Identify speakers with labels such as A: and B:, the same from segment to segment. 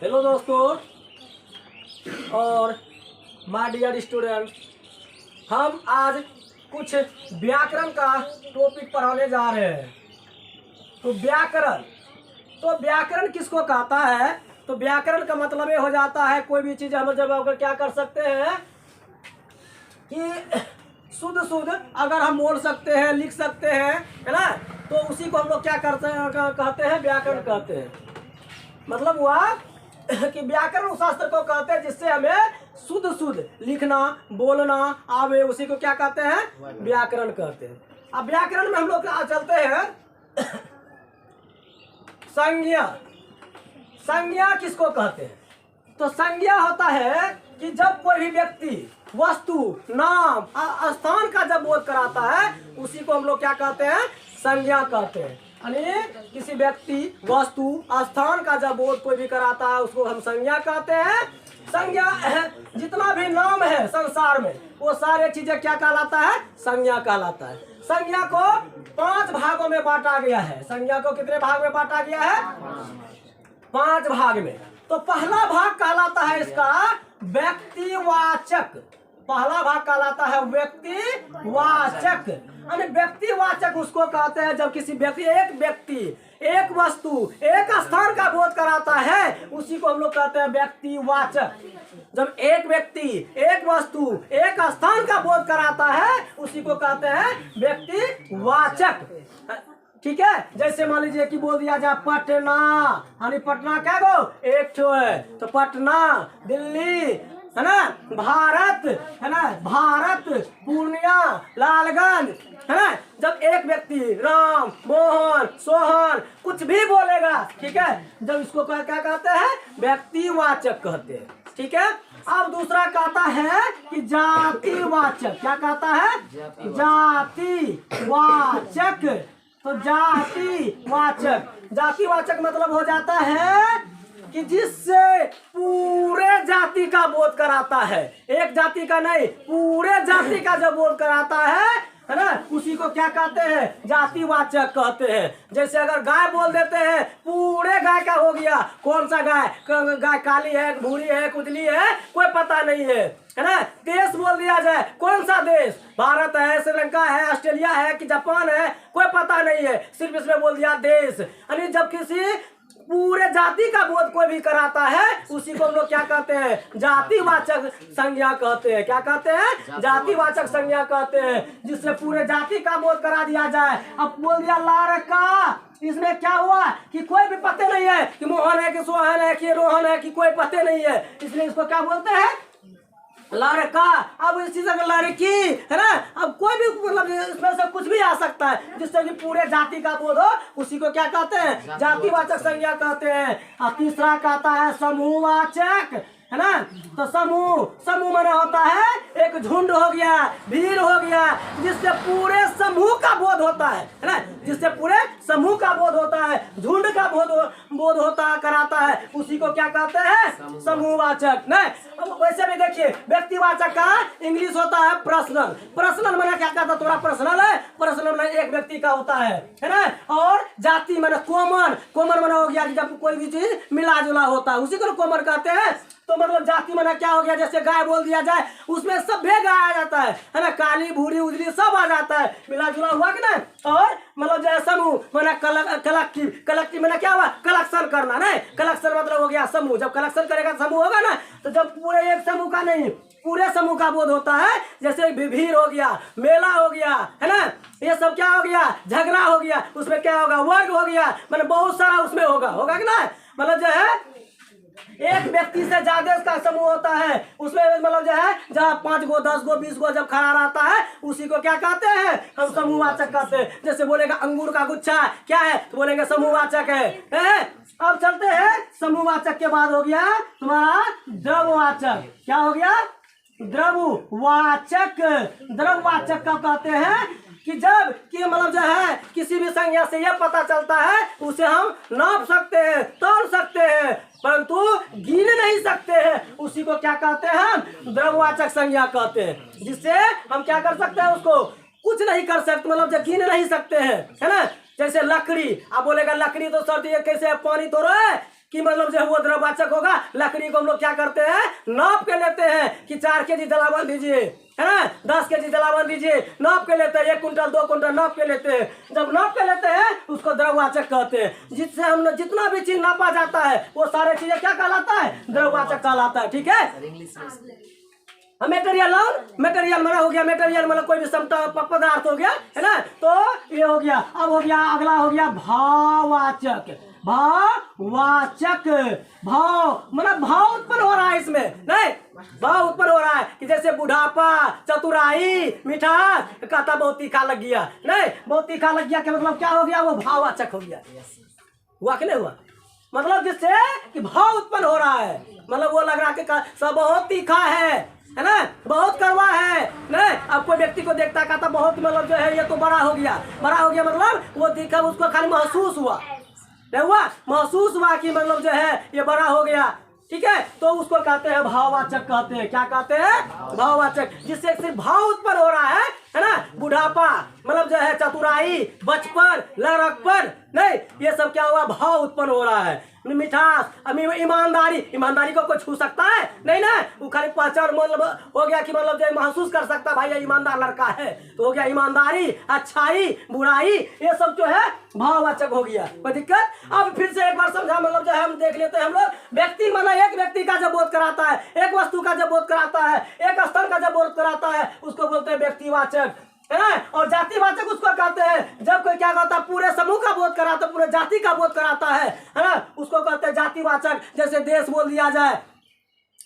A: Hello दोस्तों और my dear student, हम आज कुछ व्याकरण का टॉपिक पढ़ाने जा रहे हैं। तो व्याकरण किसको कहता है? तो व्याकरण का मतलब ये हो जाता है कोई भी चीज़ हम जब अगर क्या कर सकते हैं कि शुद्ध अगर हम बोल सकते हैं, लिख सकते हैं, है ना, तो उसी को हम लोग क्या करते हैं, कहते हैं व्याकरण कहते हैं। मतलब हुआ कि व्याकरण शास्त्र को कहते हैं जिससे हमें शुद्ध लिखना बोलना आवे, उसी को क्या कहते हैं? व्याकरण कहते हैं। अब व्याकरण में हम लोग चलते हैं। संज्ञा किसको कहते हैं? तो संज्ञा होता है कि जब कोई भी व्यक्ति, वस्तु, नाम, स्थान का जब बोध कराता है उसी को हम लोग क्या कहते हैं? संज्ञा कहते हैं। यानी किसी व्यक्ति, वस्तु, स्थान का जब बोध कोई भी कराता है उसको हम संज्ञा कहते हैं। संज्ञा जितना भी नाम है संसार में वो सारे चीजें क्या कहलाता है? संज्ञा कहलाता है। संज्ञा को 5 भागों में बांटा गया है। संज्ञा को कितने भाग में बांटा गया है? 5 भाग में। तो पहला भाग कहलाता है इसका व्यक्तिवाचक। पहला भाग कहलाता है व्यक्तिवाचक। यानी व्यक्तिवाचक उसको कहते हैं जब किसी व्यक्ति, एक वस्तु, एक स्थान का बोध कराता है उसी को हम लोग कहते हैं व्यक्तिवाचक। जब एक व्यक्ति, एक वस्तु, एक स्थान का बोध कराता है उसी को कहते हैं व्यक्तिवाचक। ठीक है, जैसे मान लीजिए कि बोल दिया जाए पटना, यानी पटना क्या गो? एक ठो है। तो पटना, दिल्ली, है ना, भारत, है ना, भारत, पूर्णिया, लालगंज, है ना। जब एक व्यक्ति राम, मोहन, सोहन कुछ भी बोलेगा, ठीक है, जब इसको क्या कहते हैं? व्यक्तिवाचक कहते हैं। ठीक है। अब दूसरा कहता है कि जातिवाचक। क्या कहता है? जातिवाचक। तो जातिवाचक मतलब हो जाता है कि जिससे पूरे जाति का बोध कराता है। एक जाति का नहीं, पूरे जाति का जब बोध कराता है ना, उसी को क्या कहते हैं? जातिवाचक कहते हैं। जैसे अगर गाय बोल देते हैं, पूरे गाय का हो गया। कौन सा गाय? गाय काली है, भूरी है, कुचली है, कोई पता नहीं है ना। देश बोल दिया जाए, कौन सा देश? भारत है, श्रीलंका है, ऑस्ट्रेलिया है कि जापान है, कोई पता नहीं है, सिर्फ इसमें बोल दिया देश। यानी जब किसी पूरे जाति का बोध कोई भी कराता है उसी को हम लोग क्या कहते हैं? जातिवाचक संज्ञा कहते हैं। क्या कहते हैं? जातिवाचक संज्ञा कहते हैं, जिससे पूरे जाति का बोध करा दिया जाए। अब बोल दिया लड़का, इसमें क्या हुआ कि कोई भी पते नहीं है कि मोहन है कि सोहन है कि रोहन है कि कोई पते नहीं है, इसलिए इसको क्या बोलते हैं? लड़का। अब इसी तरह लड़की, है ना। अब कोई भी मतलब इसमें से कुछ भी आ सकता है जिससे कि पूरे जाति का बोध हो, उसी को क्या कहते हैं? जातिवाचक संज्ञा कहते हैं। और तीसरा कहता है समूहवाचक, है ना। तो समूह माने होता है एक झुंड हो गया, भीड़ हो गया, जिससे पूरे समूह का बोध होता है ना, जिससे पूरे समूह का बोध होता है, झुंड का बोध होता कराता है, उसी को क्या कहते हैं? समूहवाचक। नहीं, वैसे भी देखिए व्यक्तिवाचक का इंग्लिश होता है पर्सनल माने क्या कहता है? थोड़ा पर्सनल है, पर्सनल माने एक व्यक्ति का होता है ना। और जाति माने कॉमन माने हो गया जब कोई भी चीज मिला जुला होता है, उसी को कॉमन कहते हैं। तो मतलब जाति माना क्या हो गया? जैसे गाय बोल दिया जाए, उसमें सब गाय आ जाता है ना, काली, भूरी, उजली सब आ जाता है, मिला जुला हुआ कि ना। और मतलब जैसे समूह माना कलेक्टिव माना क्या हुआ? कलेक्शन करना। नहीं, कलेक्शन मतलब हो गया समूह। जब कलेक्शन करेगा समूह होगा ना, तो जब पूरे एक समूह का नहीं, पूरे समूह का बोध होता है। जैसे भीड़ हो गया, मेला हो गया, है ना, ये सब क्या हो गया? झगड़ा हो गया, उसमें क्या होगा? वर्ग हो गया, मतलब बहुत सारा उसमें होगा कि ना। मतलब जो है एक व्यक्ति से ज्यादा का समूह होता है, उसमें मतलब जो है जहाँ 5 गो, 10 गो, 20 गो जब खड़ा रहता है उसी को क्या कहते हैं? हम समूहवाचक कहते हैं। जैसे बोलेगा अंगूर का गुच्छा क्या है, तो बोलेंगे समूहवाचक है। अब चलते हैं, समूहवाचक के बाद हो गया तुम्हारा द्रववाचक। क्या हो गया? द्रववाचक। द्रववाचक का कहते हैं कि जब कि मतलब जो है किसी भी संज्ञा से यह पता चलता है उसे हम नाप सकते हैं, तोल सकते हैं, परंतु गिन नहीं सकते हैं, उसी को क्या कहते हैं? हम द्रववाचक संज्ञा कहते हैं। जिससे हम क्या कर सकते हैं? उसको कुछ नहीं कर सकते, मतलब जो गिन नहीं सकते हैं, है ना। जैसे लकड़ी, आप बोलेगा लकड़ी तो सर्दी है, कैसे पानी तो रहे कि मतलब जो है वो द्रववाचक होगा। लकड़ी को हम लोग क्या करते हैं, नाप के लेते हैं कि 4 kg जलावन दीजिए, है ना, 10 kg जलावन दीजिए, नाप के लेते हैं। 1 कुंटल 2 कुंटल नाप के लेते हैं। जब नाप के लेते हैं उसको द्रववाचक कहते हैं। जिससे हम जितना भी चीज नापा जाता है वो सारे चीजें क्या कहलाता है, द्रववाचक कहलाता है। ठीक है, मेटेरियल मेटेरियल माना हो गया, मेटेरियल मतलब कोई भी पदार्थ हो गया, है ना। तो ये हो गया। अब हो गया, अगला हो गया भाववाचक। भाववाचक, भाव मतलब भाव उत्पन्न हो रहा है इसमें, नहीं, भाव उत्पन्न हो रहा है कि जैसे बुढ़ापा, चतुराई, मिठास, कहता बहुत तीखा लग गया, नहीं, बहुत तीखा लग गया क्या मतलब क्या हो गया, वो भाववाचक हो गया। हुआ कि नहीं हुआ, मतलब जिससे कि भाव उत्पन्न हो रहा है, मतलब वो लग रहा है कि सब बहुत तीखा है ना, बहुत कड़वा है, नहीं। अब कोई व्यक्ति को देखता कहता बहुत मतलब जो है ये तो बड़ा हो गया, बड़ा हो गया मतलब वो दिखा, उसको खाली महसूस हुआ, नहीं हुआ, महसूस हुआ कि मतलब जो है ये बड़ा हो गया। ठीक है, तो उसको कहते हैं भाववाचक कहते हैं। क्या कहते हैं, भाववाचक, जिससे सिर्फ भाव उत्पन्न हो रहा है ना। बुढ़ापा मतलब जो है चतुराई, बचपन, लड़कपन, नहीं, ये सब क्या हुआ, भाव उत्पन्न हो रहा है। मिठास, ईमानदारी, ईमानदारी को कोई छू सकता है नहीं ना, वो खाली पहचान मतलब हो गया कि मतलब जो महसूस कर सकता भाई ये ईमानदार लड़का है, तो हो गया ईमानदारी, अच्छाई, बुराई, ये सब जो है भाववाचक हो गया। कोई दिक्कत। अब फिर से एक बार समझा, मतलब जो है हम देख लेते हैं हम लोग। व्यक्ति मतलब एक व्यक्ति का जब बोध कराता है, एक वस्तु का जब बोध कराता है, एक स्थल का जब बोध कराता है, उसको बोलते हैं व्यक्तिवाचक, है ना। और जातिवाचक उसको कहते हैं जब कोई क्या कहता है, पूरे समूह का बोध कराता है, पूरे जाति का बोध कराता है ना, उसको कहते हैं जातिवाचक। जैसे देश बोल दिया जाए,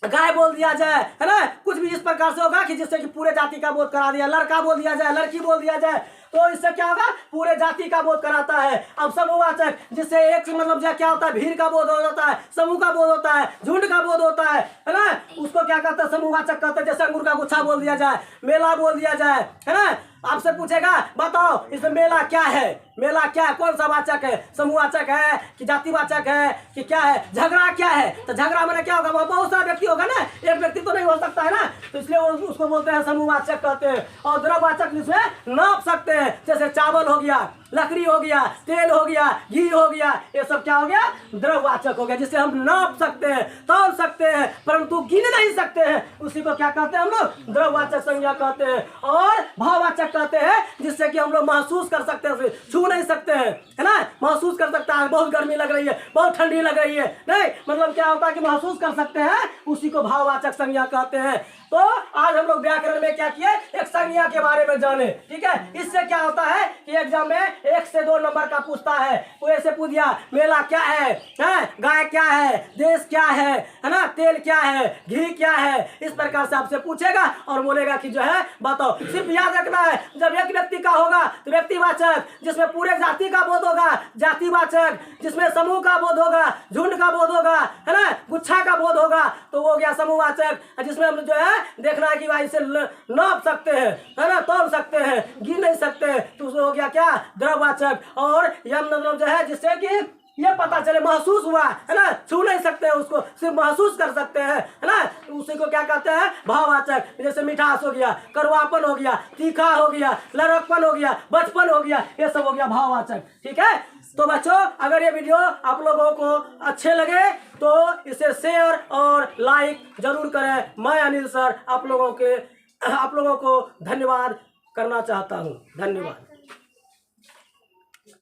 A: गाय बोल दिया जाए, है ना, कुछ भी इस प्रकार से होगा कि जिससे कि पूरे जाति का बोध करा दिया। लड़का बोल दिया जाए, लड़की बोल दिया जाए, तो इससे क्या होगा, पूरे जाति का बोध कराता है। अब समूहवाचक, जिससे एक मतलब क्या होता है, भीड़ का बोध हो जाता है, समूह का बोध होता है, झुंड का बोध होता है ना, उसको क्या कहते हैं, समूहवाचक कहते हैं। जैसे अंगूर का गुच्छा बोल दिया जाए, मेला बोल दिया जाए, है ना। आपसे पूछेगा बताओ इसमें मेला क्या है, मेला क्या है, कौन सा वाचक है, समूहवाचक है कि जातिवाचक है कि क्या है, झगड़ा क्या है, तो झगड़ा मैंने क्या होगा, वहाँ बहुत सारा व्यक्ति होगा ना, एक व्यक्ति तो नहीं हो सकता है ना, तो इसलिए उसको बोलते हैं समूहवाचक कहते हैं। और द्रववाचक जिसमें नाप सकते हैं, जैसे चावल हो गया, लकड़ी हो गया, तेल हो गया, घी हो गया, ये सब क्या हो गया, द्रववाचक हो गया, जिससे हम नाप सकते हैं, तौल सकते हैं, परंतु गिन नहीं सकते हैं, उसी को क्या कहते हैं हम लोग, द्रववाचक संज्ञा कहते हैं। और भाववाचक कहते हैं जिससे कि हम लोग महसूस कर सकते हैं, छू नहीं सकते हैं, है ना, महसूस कर सकता है, बहुत गर्मी लग रही है, बहुत ठंडी लग रही है, नहीं, मतलब क्या होता है कि महसूस कर सकते हैं, उसी को भाववाचक संज्ञा कहते हैं। तो आज हम लोग व्याकरण में क्या किए, एक संज्ञा के बारे में जाने। ठीक है, इससे क्या होता है कि एग्जाम में 1 से 2 नंबर का पूछता है, वो ऐसे पूछ दिया मेला क्या है, गाय क्या है, देश क्या है ना, तेल क्या है, घी क्या है, इस प्रकार से आपसे पूछेगा और बोलेगा कि जो है बताओ। सिर्फ याद रखना है, जब एक व्यक्ति का होगा तो व्यक्तिवाचक, जिसमें पूरे जाति का बोध होगा जातिवाचक, जिसमें समूह का बोध होगा, झुंड का बोध होगा, है ना, गुच्छा का बोध होगा, तो वो हो गया समूहवाचक। जिसमें हम जो है देखना है कि भाई इसे नाप सकते हैं, है ना, तौल सकते हैं, गिन नहीं सकते, तो उसमें हो गया क्या, द्रववाचक। और यह मतलब जो है जिससे कि ये पता चले, महसूस हुआ, है ना, छू नहीं सकते हैं उसको, सिर्फ महसूस कर सकते हैं, है ना, उसी को क्या कहते हैं, भाववाचक। जैसे मिठास हो गया, कड़वापन हो गया, तीखा हो गया, लड़कपन हो गया, बचपन हो गया, ये सब हो गया भाववाचक। ठीक है, तो बच्चों अगर ये वीडियो आप लोगों को अच्छे लगे तो इसे शेयर और लाइक जरूर करें। मैं अनिल सर आप लोगों को धन्यवाद करना चाहता हूँ। धन्यवाद।